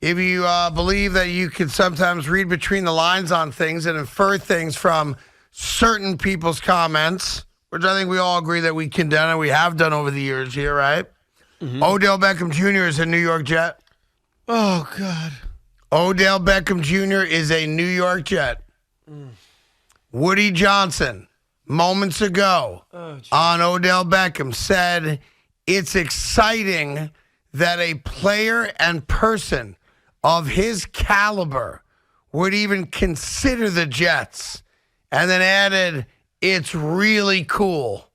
if you believe that you can sometimes read between the lines on things and infer things from certain people's comments, which I think we all agree that we condemn and we have done over the years here, right? Mm-hmm. Odell Beckham Jr. is a New York Jet. Oh, God. Odell Beckham Jr. is a New York Jet. Woody Johnson, moments ago on Odell Beckham, said it's exciting that a player and person of his caliber would even consider the Jets, and then added, it's really cool.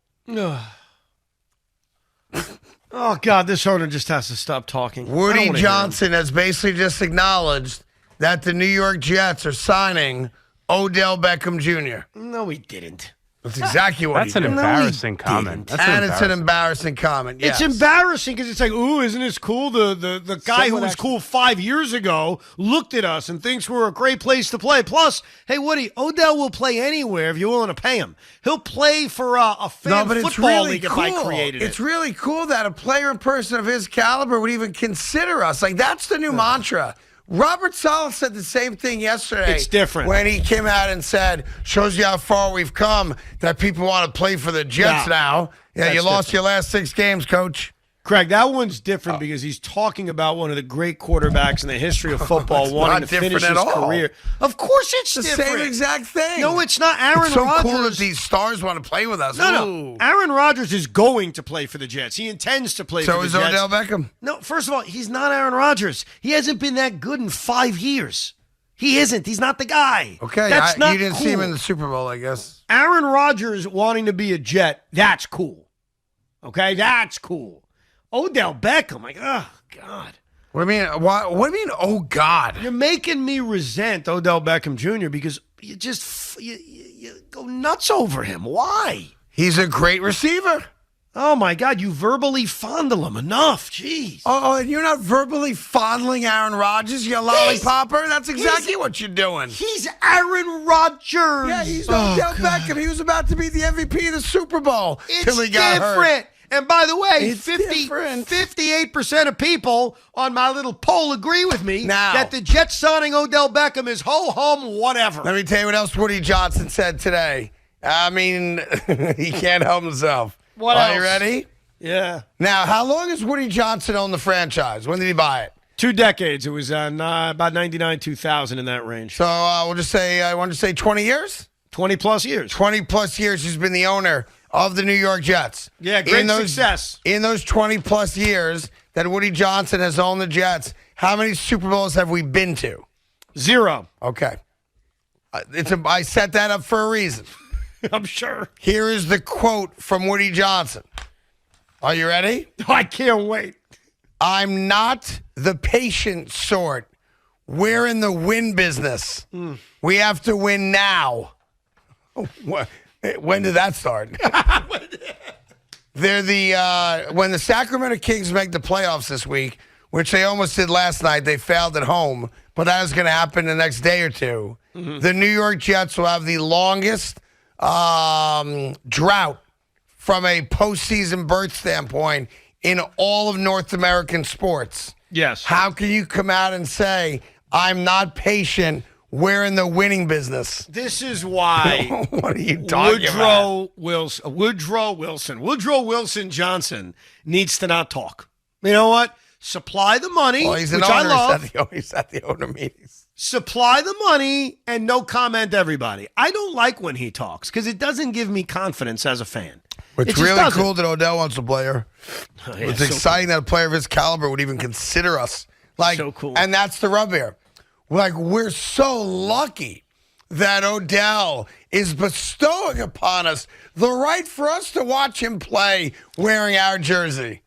Oh, God, this owner just has to stop talking. Woody Johnson has basically just acknowledged that the New York Jets are signing Odell Beckham Jr. No, he didn't. That's exactly what That's an embarrassing comment. It's an embarrassing comment, yes. It's embarrassing because it's like, ooh, isn't this cool? The guy who was cool 5 years ago looked at us and thinks we're a great place to play. Plus, hey, Woody, Odell will play anywhere if you're willing to pay him. He'll play for a fan football league if I created it. It's really cool that a player and person of his caliber would even consider us. Like, that's the new mantra. Robert Saleh said the same thing yesterday. It's different. When he came out and said, shows you how far we've come, that people want to play for the Jets now. Yeah, you lost your last 6 games, Coach. Craig, that one's different because he's talking about one of the great quarterbacks in the history of football wanting to finish his career. Of course it's different. The same exact thing. No, it's not. Aaron it's Rodgers. So cool that these stars want to play with us. No. Aaron Rodgers is going to play for the Jets. He intends to play for the Jets. So is Odell Beckham. No, first of all, he's not Aaron Rodgers. He hasn't been that good in 5 years. He isn't. He's not the guy. Okay, you didn't see him in the Super Bowl, I guess. Aaron Rodgers wanting to be a Jet, that's cool. Okay, that's cool. Odell Beckham, like, oh, God. What do you mean? What do you mean, oh, God? You're making me resent Odell Beckham Jr. because you just you go nuts over him. Why? He's a great receiver. Oh, my God, you verbally fondle him enough. Jeez. Oh, and you're not verbally fondling Aaron Rodgers, you lollipopper? That's exactly what you're doing. He's Aaron Rodgers. Yeah, he's Odell Beckham. He was about to be the MVP of the Super Bowl till he got hurt. And by the way, 58% of people on my little poll agree with me that the Jets signing Odell Beckham is ho-hum whatever. Let me tell you what else Woody Johnson said today. I mean, he can't help himself. What else? Are you ready? Yeah. Now, how long has Woody Johnson owned the franchise? When did he buy it? 2 decades. It was about 99, 2000 in that range. So we'll just say, I want to say 20 years? 20-plus years. 20-plus years he's been the owner of the New York Jets. Yeah, great success. In those 20-plus years that Woody Johnson has owned the Jets, how many Super Bowls have we been to? 0. Okay. I set that up for a reason. I'm sure. Here is the quote from Woody Johnson. Are you ready? I can't wait. I'm not the patient sort. We're in the win business. We have to win now. When did that start? They're when the Sacramento Kings make the playoffs this week, which they almost did last night, they failed at home, but that is going to happen the next day or two. Mm-hmm. The New York Jets will have the longest drought from a postseason berth standpoint in all of North American sports. Yes. How can you come out and say, I'm not patient, we're in the winning business? This is why. What are you talking about? Woodrow Wilson Johnson needs to not talk. You know what? Supply the money, well, he's which an I owner. love. He's at the owner meetings. Supply the money and no comment everybody. I don't like when he talks because it doesn't give me confidence as a fan. It's really cool that Odell wants to play her. It's exciting that a player of his caliber would even consider us. Like, so cool. And that's the rub here. Like, we're so lucky that Odell is bestowing upon us the right for us to watch him play wearing our jersey.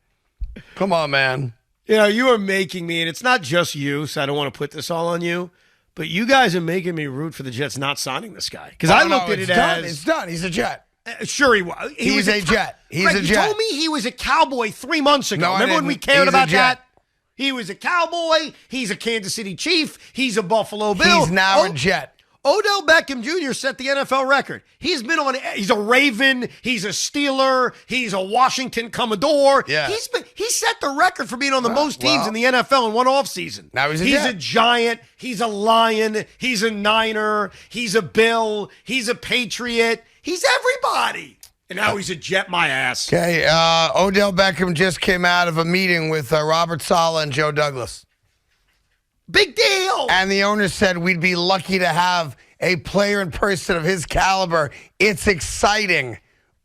Come on, man. You know, you are making me, and it's not just you, so I don't want to put this all on you, but you guys are making me root for the Jets not signing this guy. Because I looked at it as... It's done. He's a Jet. Sure he was. He's a Jet. He's a Jet. You told me he was a Cowboy 3 months ago. Remember when we cared about that? He was a Cowboy. He's a Kansas City Chief. He's a Buffalo Bill. He's now a Jet. Odell Beckham Jr. set the NFL record. He's a Raven, he's a Steeler, he's a Washington Commodore. Yeah. He set the record for being on the most teams in the NFL in one offseason. Now he's a Giant, he's a Lion, he's a Niner, he's a Bill, he's a Patriot, he's everybody. And now he's a Jet, my ass. Okay, Odell Beckham just came out of a meeting with Robert Saleh and Joe Douglas. Big deal. And the owner said we'd be lucky to have a player in person of his caliber. It's exciting.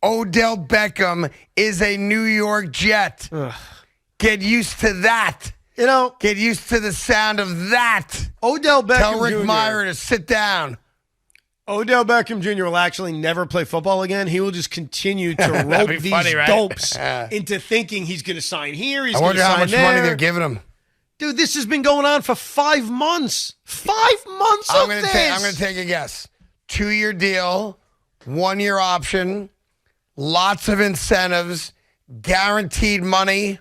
Odell Beckham is a New York Jet. Ugh. Get used to that. Get used to the sound of that. Odell Beckham Tell Rick Jr. Meyer to sit down. Odell Beckham Jr. will actually never play football again. He will just continue to rope these dopes into thinking he's going to sign here. He's going to sign there. I wonder how much money they're giving him. Dude, this has been going on for 5 months. 5 months I'm going to take a guess. 2-year deal, 1-year option, lots of incentives, guaranteed money,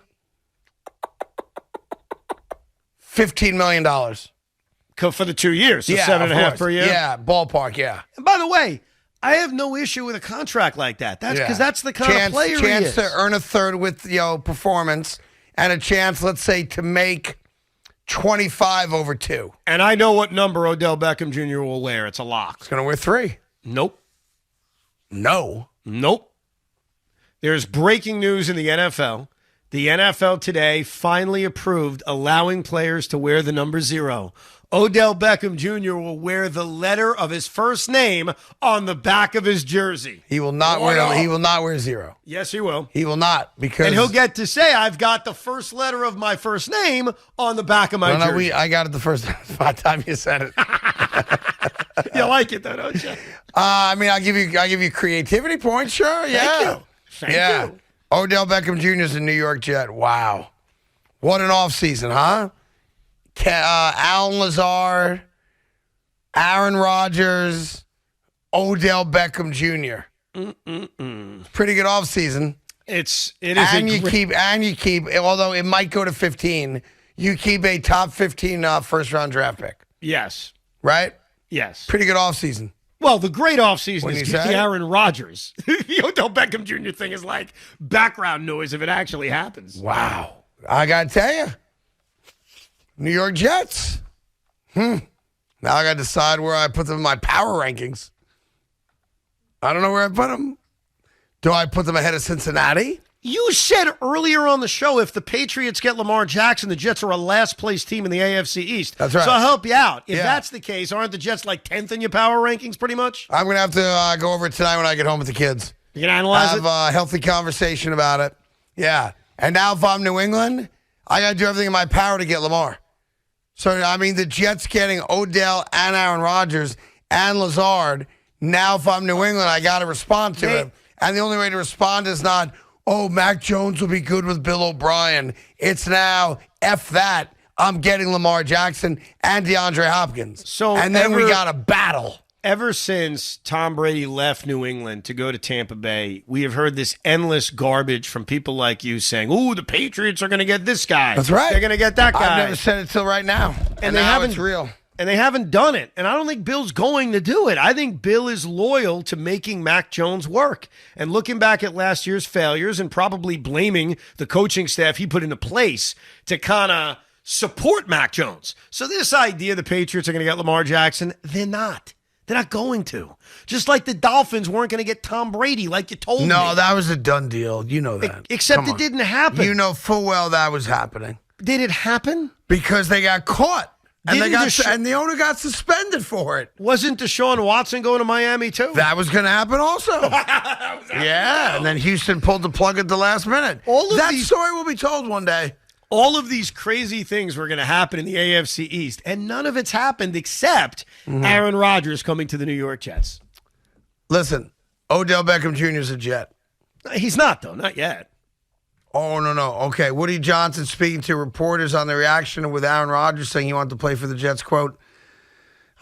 $15 million. For the 2 years, so 7.5 per year? Yeah, ballpark, yeah. And by the way, I have no issue with a contract like that. That's because that's the kind of player he is. Chance to earn a third with performance and a chance, let's say, to make 25 over 2. And I know what number Odell Beckham Jr. will wear. It's a lock. It's going to wear 3. Nope. No. Nope. There's breaking news in the NFL. The NFL today finally approved allowing players to wear the number 0. Odell Beckham Jr. will wear the letter of his first name on the back of his jersey. He will not wear. He will not wear 0. Yes, he will. He will not, because and he'll get to say, "I've got the first letter of my first name on the back of my jersey." I got it the first time you said it. You like it though, don't you? I mean, I'll give you creativity points. Sure, yeah. Thank you. Odell Beckham Jr. is a New York Jet. Wow, what an offseason, huh? Alan Lazard, Aaron Rodgers, Odell Beckham Jr. Pretty good offseason. It is. And you keep, although it might go to 15, you keep a top 15 first round draft pick. Yes. Right? Yes. Pretty good offseason. Well, the great offseason is the Aaron Rodgers. The Odell Beckham Jr. thing is like background noise if it actually happens. Wow. I got to tell you. New York Jets. Now I got to decide where I put them in my power rankings. I don't know where I put them. Do I put them ahead of Cincinnati? You said earlier on the show, if the Patriots get Lamar Jackson, the Jets are a last-place team in the AFC East. That's right. So I'll help you out. If that's the case, aren't the Jets like 10th in your power rankings pretty much? I'm going to have to go over it tonight when I get home with the kids. You can analyze Have a healthy conversation about it. Yeah. And now if I'm New England, I got to do everything in my power to get Lamar. So, I mean, the Jets getting Odell and Aaron Rodgers and Lazard. Now, if I'm New England, I got to respond to it. And the only way to respond is not, Mac Jones will be good with Bill O'Brien. It's now, F that. I'm getting Lamar Jackson and DeAndre Hopkins. And then we got a battle. Ever since Tom Brady left New England to go to Tampa Bay, we have heard this endless garbage from people like you saying, the Patriots are going to get this guy. That's right. They're going to get that guy. I've never said it till right now. And now it's real. And they haven't done it. And I don't think Bill's going to do it. I think Bill is loyal to making Mac Jones work. And looking back at last year's failures and probably blaming the coaching staff he put into place to kind of support Mac Jones. So this idea the Patriots are going to get Lamar Jackson, they're not. They're not going to. Just like the Dolphins weren't going to get Tom Brady, like you told me. No, that was a done deal. You know that. Except it didn't happen. You know full well that was happening. Did it happen? Because they got caught. And and the owner got suspended for it. Wasn't Deshaun Watson going to Miami too? That was going to happen also. Yeah, and then Houston pulled the plug at the last minute. That story will be told one day. All of these crazy things were going to happen in the AFC East, and none of it's happened except Aaron Rodgers coming to the New York Jets. Listen, Odell Beckham Jr. is a Jet. He's not, though. Not yet. Oh, no. Okay, Woody Johnson speaking to reporters on the reaction with Aaron Rodgers saying he wanted to play for the Jets. Quote,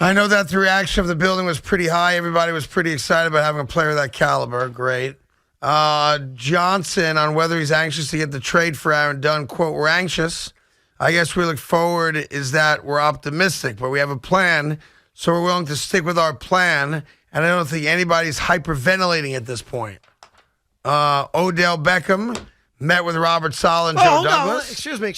I know that the reaction of the building was pretty high. Everybody was pretty excited about having a player of that caliber. Great. Johnson on whether he's anxious to get the trade for Aaron Dunn. Quote, we're anxious. I guess we look forward is that we're optimistic, but we have a plan. So we're willing to stick with our plan, and I don't think anybody's hyperventilating at this point. Odell Beckham met with Robert Saleh and Joe Douglas. Excuse me.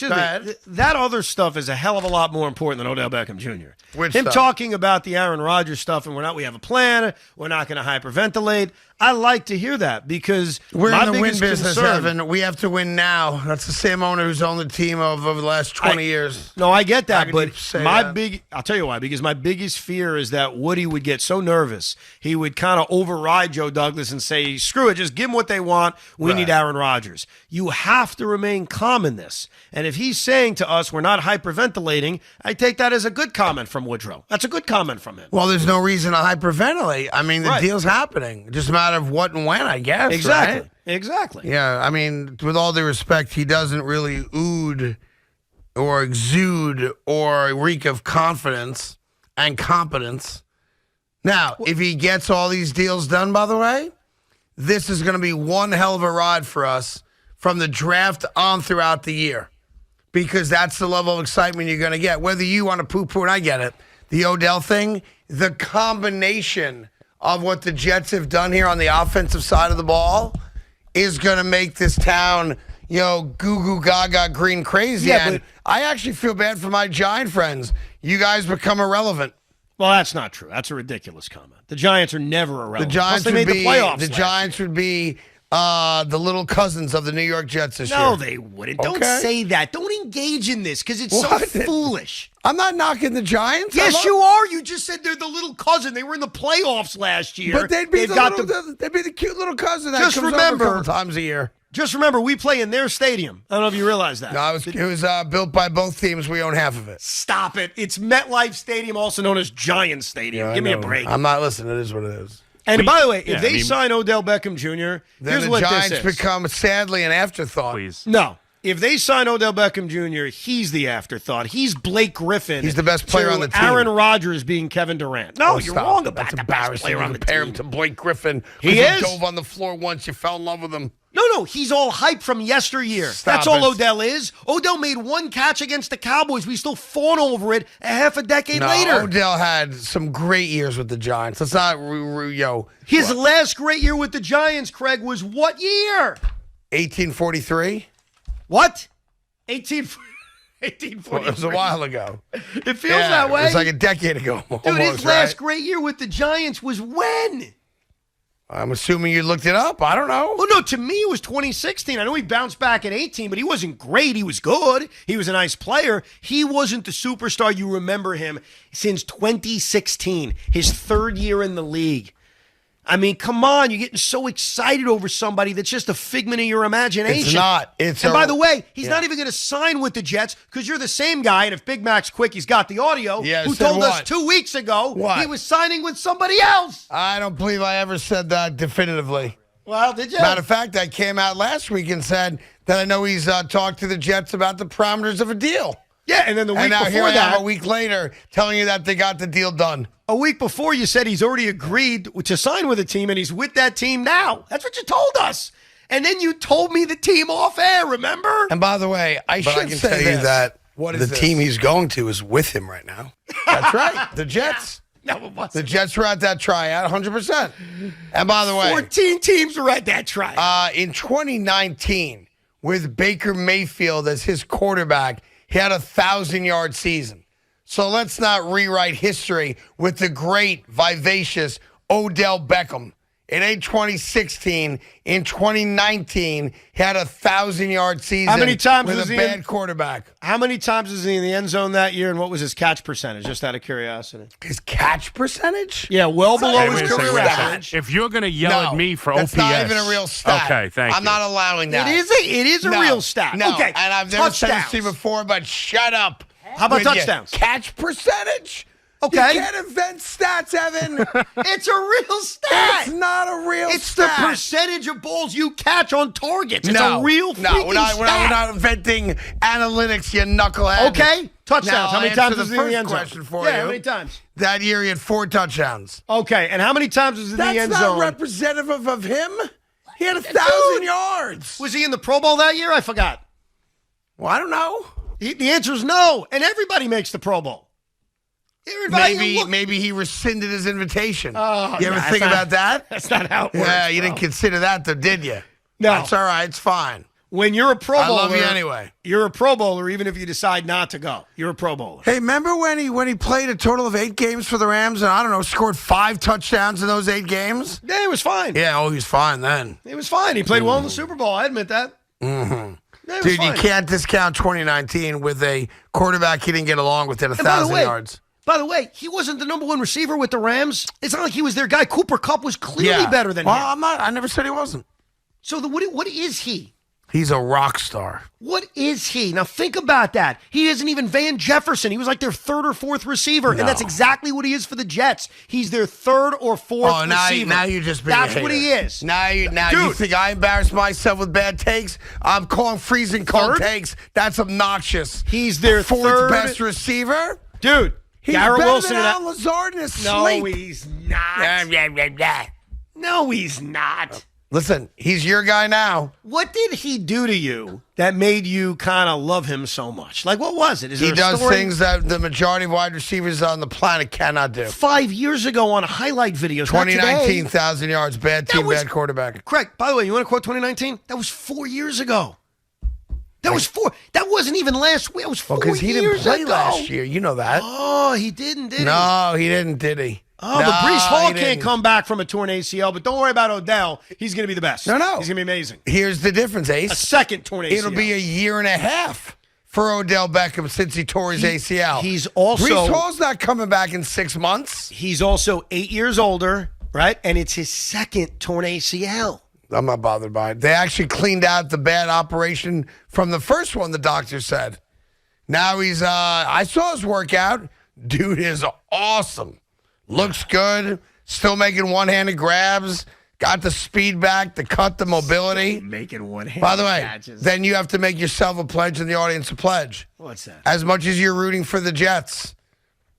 That other stuff is a hell of a lot more important than Odell Beckham Jr. Which Him stuff? talking about the Aaron Rodgers stuff, and we have a plan. We're not going to hyperventilate. I like to hear that because we're my in the win biggest business, concern, Evan. We have to win now. That's the same owner who's owned the team over the last 20 years. No, I get that, How can but you say that? I'll tell you why, because my biggest fear is that Woody would get so nervous, he would kind of override Joe Douglas and say, screw it, just give them what they want. We need Aaron Rodgers. You have to remain calm in this. And if he's saying to us, we're not hyperventilating, I take that as a good comment from Woodrow. That's a good comment from him. Well, there's no reason to hyperventilate. I mean, the deal's happening. Just a matter of what and when, I guess. Exactly. Right? Exactly. Yeah, I mean, with all due respect, he doesn't really ood or exude or reek of confidence and competence. Now, if he gets all these deals done, by the way, this is going to be one hell of a ride for us from the draft on throughout the year, because that's the level of excitement you're going to get. Whether you want to poo-poo, and I get it, the Odell thing, the combination of what the Jets have done here on the offensive side of the ball is going to make this town, goo-goo gaga green crazy. Yeah, and I actually feel bad for my Giant friends. You guys become irrelevant. Well, that's not true. That's a ridiculous comment. The Giants are never irrelevant. The Giants Plus, they would made be the playoffs. the last Giants would be the little cousins of the New York Jets this year. No, they wouldn't. Don't Okay. say that. Don't engage in this because it's What? so foolish. I'm not knocking the Giants. Yes, you are. You just said they're the little cousin. They were in the playoffs last year. But they'd be They've they'd be the cute little cousin that Just comes remember- over a couple times a year. Just remember, we play in their stadium. I don't know if you realize that. No, it was built by both teams. We own half of it. Stop it. It's MetLife Stadium, also known as Giant Stadium. Yeah, Give I me a know. break. I'm not listening. It is what it is. And by the way, if they sign Odell Beckham Jr., Then here's the what Giants this is. become, sadly, an afterthought. Please. No. If they sign Odell Beckham Jr., he's the afterthought. He's Blake Griffin. He's the best player to on the team. Aaron Rodgers being Kevin Durant. No, you're Stop. wrong about That's the best embarrassing. player You on the compare him team. to Blake Griffin. He who is. dove on the floor once. You fell in love with him. No, he's all hype from yesteryear. Stop That's all it. Odell is. Odell made one catch against the Cowboys. We still fawn over it a half a decade No, later. Odell had some great years with the Giants. Let's not, His last great year with the Giants, Craig, was what year? 1843? What? 1843. Well, it was a while ago. It feels that way. It was like a decade ago. Dude, almost, his last right? great year with the Giants was when? I'm assuming you looked it up. I don't know. Well, no, to me it was 2016. I know he bounced back at 18, but he wasn't great. He was good. He was a nice player. He wasn't the superstar you remember him since 2016, his third year in the league. I mean, come on, you're getting so excited over somebody that's just a figment of your imagination. It's not. And by the way, he's not even going to sign with the Jets because you're the same guy, and if Big Mac's quick, he's got the audio, Yeah, who said told us what? 2 weeks ago What? he was signing with somebody else. I don't believe I ever said that definitively. Well, did you? Matter of fact, I came out last week and said that I know he's talked to the Jets about the parameters of a deal. Yeah, and then the week And now here before I that, am a week later telling you that they got the deal done. a week before you said he's already agreed to sign with a team and he's with that team now. That's what you told us. And then you told me the team off air, remember? And by the way, I But I should can say tell you that What the is this? team he's going to is with him right now. That's right. The Jets. No, it wasn't. The Jets were at that tryout 100%. And by the way, 14 teams were at that try. in 2019, with Baker Mayfield as his quarterback, he had a 1,000-yard season. So let's not rewrite history with the great, vivacious Odell Beckham. It ain't 2016. In 2019, he had a 1,000-yard season. How many times with was a he bad in- quarterback? How many times was he in the end zone that year, and what was his catch percentage, just out of curiosity? His catch percentage? Yeah, well below Hey, his wait a second, career wait a second. average. If you're going to yell at me for that's OPS. not even a real stat. Okay, thank you. I'm not allowing that. It is a No, real stat. No, Okay, and I've never said this to you touchdowns. before, but shut up. How about with your touchdowns? Catch percentage? Okay. You can't invent stats, Evan. It's a real stat. It's not a real It's stat. the percentage of balls you catch on targets. It's no, a real no, freaking we're not, stat. we're not inventing analytics, you knucklehead. Okay, touchdowns. Now, How many I'll times answer was the he in the first end zone? question for yeah, you. how many times? That year, he had 4 touchdowns. Okay, and how many times was he in the That's end not zone? representative of him. He had 1,000 yards. Was he in the Pro Bowl that year? I forgot. Well, I don't know. The answer is no, and everybody makes the Pro Bowl. Maybe he rescinded his invitation. You ever think about that? That's not how it works. Yeah, you didn't consider that, though, did you? No. That's all right. It's fine. When you're a Pro Bowler, I love you anyway. You're a Pro Bowler, even if you decide not to go. You're a Pro Bowler. Hey, remember when he played a total of 8 games for the Rams and, I don't know, scored 5 touchdowns in those 8 games? Yeah, he was fine. Yeah, he was fine then. He was fine. He played well in the Super Bowl. I admit that. Mm-hmm. Yeah, Dude, you can't discount 2019 with a quarterback he didn't get along with at 1,000 yards. By the way, he wasn't the number 1 receiver with the Rams. It's not like he was their guy. Cooper Kupp was clearly better than him. I never said he wasn't. So what is he? He's a rock star. What is he? Now think about that. He isn't even Van Jefferson. He was like their 3rd or 4th receiver, and that's exactly what he is for the Jets. He's their 3rd or 4th receiver. Now you're just being That's what he is. Now you think I embarrass myself with bad takes? I'm calling freezing cold takes. That's obnoxious. He's their 4th best receiver? Dude, he's Garrett better Wilson than Al Lazard in his sleep. No, he's not. No, he's not. Listen, he's your guy now. What did he do to you that made you kind of love him so much? Like, what was it? He does things that the majority of wide receivers on the planet cannot do. 5 years ago on highlight videos. 2019, 1,000 yards, bad team, bad quarterback. Correct. By the way, you want to quote 2019? That was 4 years ago. That wasn't even last week. That was 4 years ago. Because he didn't play last year. You know that. Oh, he didn't, did he? No, he didn't, did he? Oh, but Breece Hall can't come back from a torn ACL, but don't worry about Odell. He's going to be the best. No. He's going to be amazing. Here's the difference, Ace. A second torn ACL. It'll be a year and a half for Odell Beckham since he tore his ACL. He's also... Breece Hall's not coming back in 6 months. He's also 8 years older, right? And it's his second torn ACL. I'm not bothered by it. They actually cleaned out the bad operation from the first one, the doctor said. Now he's... I saw his workout. Dude is awesome. Looks good. Still making one-handed grabs. Got the speed back, the cut, the mobility. Making one-handed By the way, catches. Then you have to make yourself a pledge and the audience a pledge. What's that? As much as you're rooting for the Jets,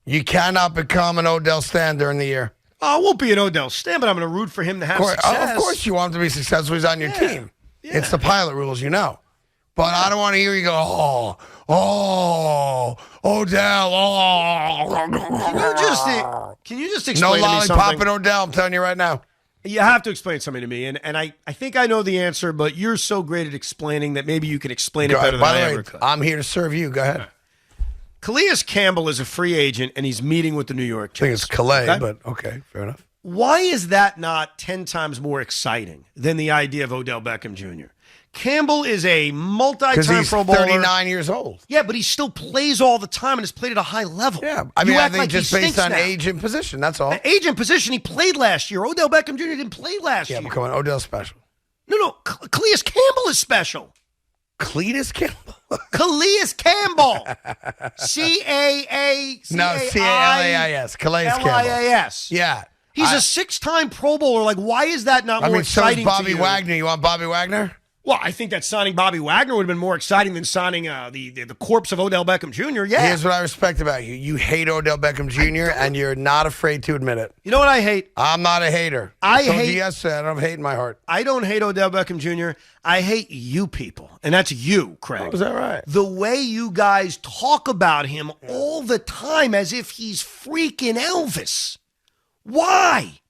you cannot become an Odell stan during the year. Oh, I won't be an Odell stan, but I'm going to root for him to have success. Of course you want him to be successful. He's on your team. Yeah. It's the pilot rules, you know. But I don't want to hear you go, Odell, Can you just explain no to me something? lollipop in Odell, I'm telling you right now. You have to explain something to me, and I think I know the answer, but you're so great at explaining that maybe you can explain it better than I ever could. I'm here to serve you. Go ahead. Calais Campbell is a free agent, and he's meeting with the New York Jets. I think it's Calais, but okay, fair enough. Why is that not 10 times more exciting than the idea of Odell Beckham Jr.? Campbell is a multi-time Pro Bowler. 39 years old. Yeah, but he still plays all the time and has played at a high level. Yeah, I mean, I think just based on age and position, that's all. Age and position, he played last year. Odell Beckham Jr. didn't play last year. Yeah, but come on, Odell's special. No, Calais Campbell is special. Cletus Campbell? Calais Campbell. C-A-A-C-A-I. No, C-A-L-A-I-S. Calais Campbell. L-I-A-S. Yeah. He's a 6-time Pro Bowler. Like, why is that not more exciting so is Bobby to you? Wagner. You want Bobby Wagner? Well, I think that signing Bobby Wagner would have been more exciting than signing the corpse of Odell Beckham Jr. Yeah. Here's what I respect about you. You hate Odell Beckham Jr., and you're not afraid to admit it. You know what I hate? I'm not a hater. I told you yesterday, I don't have hate in my heart. I don't hate Odell Beckham Jr. I hate you people. And that's you, Craig. Oh, is that right? The way you guys talk about him all the time as if he's freaking Elvis. Why?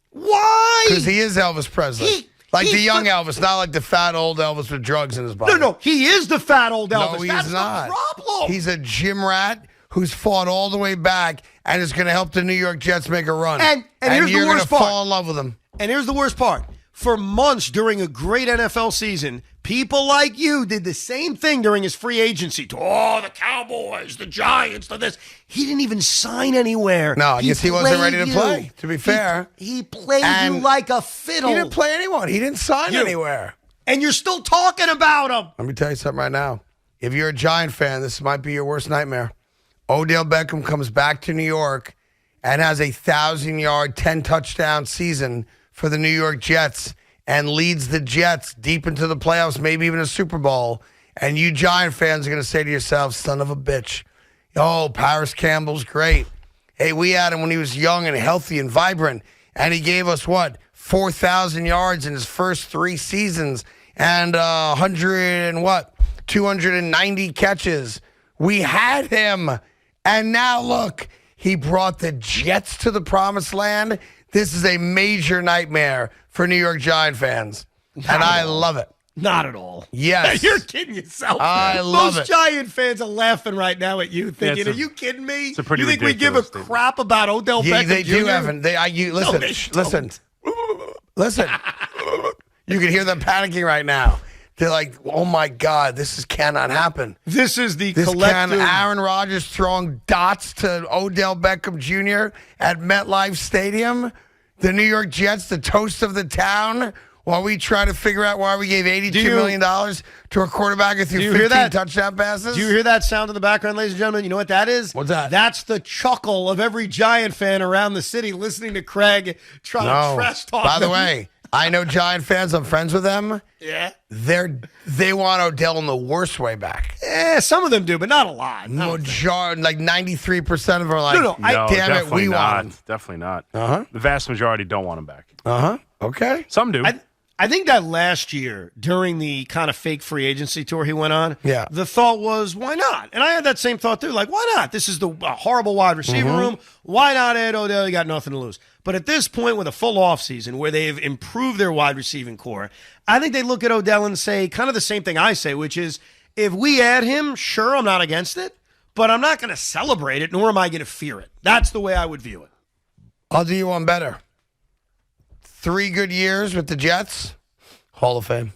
Why? Because he is Elvis Presley. Like the young Elvis, not like the fat old Elvis with drugs in his body. No, he is the fat old Elvis. No, he's That's not. the problem. He's a gym rat who's fought all the way back and is going to help the New York Jets make a run. And here's you're the worst part. Fall in love with him. And here's the worst part. For months during a great NFL season, people like you did the same thing during his free agency. Oh, the Cowboys, the Giants, the this. He didn't even sign anywhere. No, I guess he wasn't ready to play, to be fair. He played you like a fiddle. He didn't play anyone. He didn't sign anywhere. And you're still talking about him. Let me tell you something right now. If you're a Giant fan, this might be your worst nightmare. Odell Beckham comes back to New York and has a 1,000-yard, 10-touchdown season for the New York Jets and leads the Jets deep into the playoffs, maybe even a Super Bowl. And you Giant fans are going to say to yourselves, son of a bitch, oh, Paris Campbell's great. Hey, we had him when he was young and healthy and vibrant, and he gave us, 4,000 yards in his first 3 seasons and 290 catches. We had him, and now look, He brought the Jets to the promised land. This is a major nightmare for New York Giant fans. And I love it. Not at all. Yes. You're kidding yourself. I love Most it. Giant fans are laughing right now at you, thinking, are you kidding me? It's a pretty you think we give a ridiculous crap about Odell Beckham They Jr.? do, Evan. Listen. Listen. You can hear them panicking right now. They're like, oh, my God, this cannot happen. This is the collective. Aaron Rodgers throwing dots to Odell Beckham Jr. at MetLife Stadium. The New York Jets, the toast of the town, while we try to figure out why we gave $82 million to a quarterback who threw 15 touchdown passes. Do you hear that sound in the background, ladies and gentlemen? You know what that is? What's that? That's the chuckle of every Giant fan around the city listening to Craig trying to trash talk. By the way, I know Giant fans. I'm friends with them. Yeah. They want Odell in the worst way back. Some of them do, but not a lot. Like 93% of them are like, No, damn it, we want him. Definitely not. Uh-huh. The vast majority don't want him back. Uh-huh. Okay. Some do. I think that last year, during the kind of fake free agency tour he went on, the thought was, why not? And I had that same thought, too. Like, why not? This is the horrible wide receiver room. Why not add Odell? You got nothing to lose. But at this point, with a full offseason where they've improved their wide receiving core, I think they look at Odell and say kind of the same thing I say, which is, if we add him, sure, I'm not against it, but I'm not going to celebrate it, nor am I going to fear it. That's the way I would view it. I'll do you one better. 3 good years with the Jets, Hall of Fame.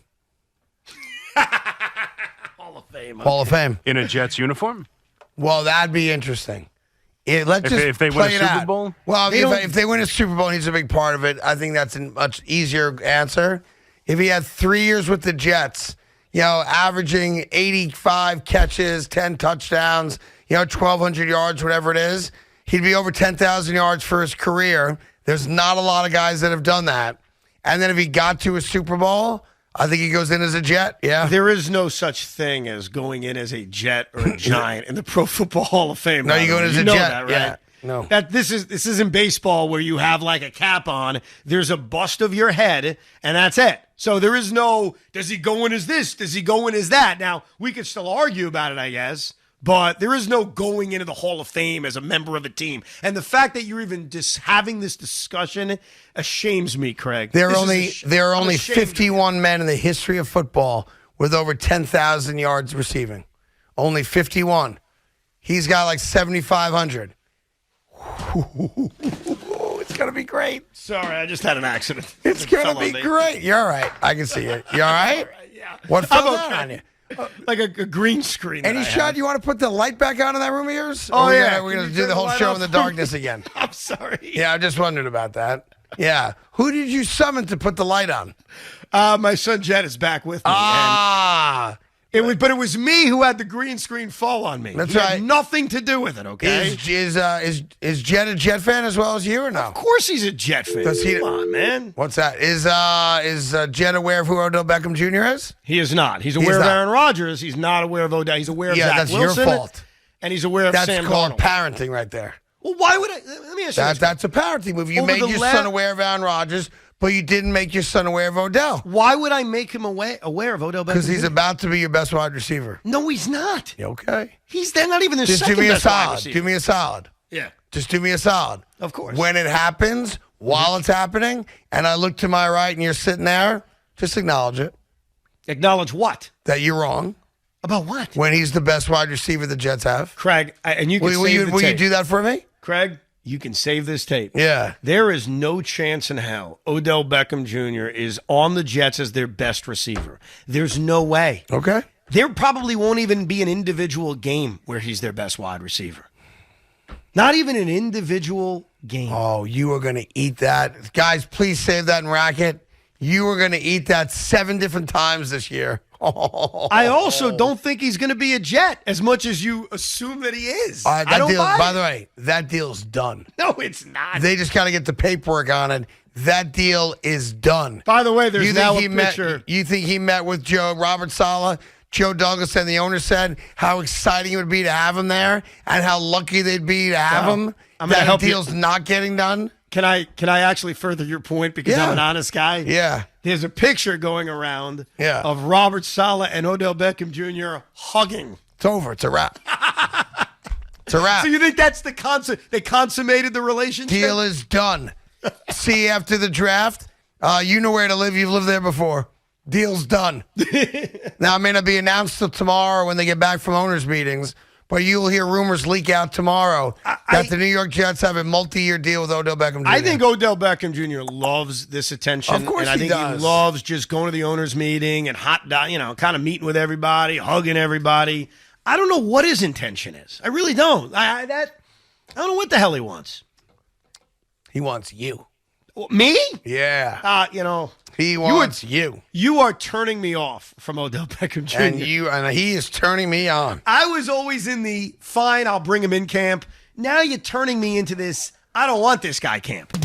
Hall of Fame. Okay. Hall of Fame. In a Jets uniform? Well, that'd be interesting. If they win a Super Bowl? Well, if they win a Super Bowl and he's a big part of it, I think that's a much easier answer. If he had 3 years with the Jets, averaging 85 catches, 10 touchdowns, 1,200 yards, whatever it is, he'd be over 10,000 yards for his career. There's not a lot of guys that have done that. And then if he got to a Super Bowl, I think he goes in as a Jet. Yeah. There is no such thing as going in as a Jet or a Giant in the Pro Football Hall of Fame. No, you go in as a Jet. That, right? Yeah. No. This isn't baseball where you have like a cap on. There's a bust of your head, and that's it. So there is no, does he go in as this? Does he go in as that? Now, we could still argue about it, I guess. But there is no going into the Hall of Fame as a member of a team. And the fact that you're even just having this discussion ashames me, Craig. There are only 51 men in the history of football with over 10,000 yards receiving. Only 51. He's got like 7,500. It's going to be great. Sorry, I just had an accident. It's going to be great. You're all right. I can see it. You all right? Yeah. What fell down on you? Like a green screen. Any shot you want to put the light back on in that room of yours? Oh, yeah. We're going to do the whole show in the darkness again. I'm sorry. Yeah, I just wondered about that. Yeah. Who did you summon to put the light on? My son Jet is back with me. But it was me who had the green screen fall on me. That's he right. Had nothing to do with it, okay? Is Jet a Jet fan as well as you or no? Of course he's a Jet fan. Come on, man. What's that? Is Jet aware of who Odell Beckham Jr. is? He is not. He's aware of Aaron Rodgers. He's not aware of Odell. He's aware of Zach that's Wilson. your fault. And he's aware of Sam That's called Darnold. parenting right there. Well, why would I? Let me ask you this. That's a parenting move. You made your son aware of Aaron Rodgers, but you didn't make your son aware of Odell. Why would I make him aware of Odell Beckham? Because he's about to be your best wide receiver. No, he's not. Okay. They're not even the second best wide receiver. Do me a solid. Yeah. Just do me a solid. Of course. When it happens, while it's happening, and I look to my right and you're sitting there, just acknowledge it. Acknowledge what? That you're wrong. About what? When he's the best wide receiver the Jets have. Craig, and you can will you do that for me? Craig, you can save this tape. Yeah. There is no chance in hell Odell Beckham Jr. is on the Jets as their best receiver. There's no way. Okay. There probably won't even be an individual game where he's their best wide receiver. Not even an individual game. Oh, you are going to eat that. Guys, please save that and rack it. You are going to eat that 7 different times this year. I also don't think he's going to be a Jet as much as you assume that he is. I don't buy it. By the way, that deal's done. No, it's not. They just got to get the paperwork on it. That deal is done. By the way, there's now a picture. You think he met with Robert Saleh? Joe Douglas and the owner said how exciting it would be to have him there and how lucky they'd be to have him. That deal's not getting done. Can I actually further your point because I'm an honest guy? Yeah. There's a picture going around of Robert Saleh and Odell Beckham Jr. hugging. It's over. It's a wrap. It's a wrap. So you think that's they consummated the relationship? Deal is done. See you after the draft. You know where to live. You've lived there before. Deal's done. Now, it may not be announced till tomorrow when they get back from owners' meetings, but you will hear rumors leak out tomorrow that the New York Jets have a multi-year deal with Odell Beckham Jr. I think Odell Beckham Jr. loves this attention. Of course and I think does. he loves just going to the owners' meeting and kind of meeting with everybody, hugging everybody. I don't know what his intention is. I really don't. I don't know what the hell he wants. He wants you. Me? Yeah. He wants you. You are turning me off from Odell Beckham Jr. And he is turning me on. I was always in the fine, I'll bring him in camp. Now you're turning me into this, I don't want this guy camp.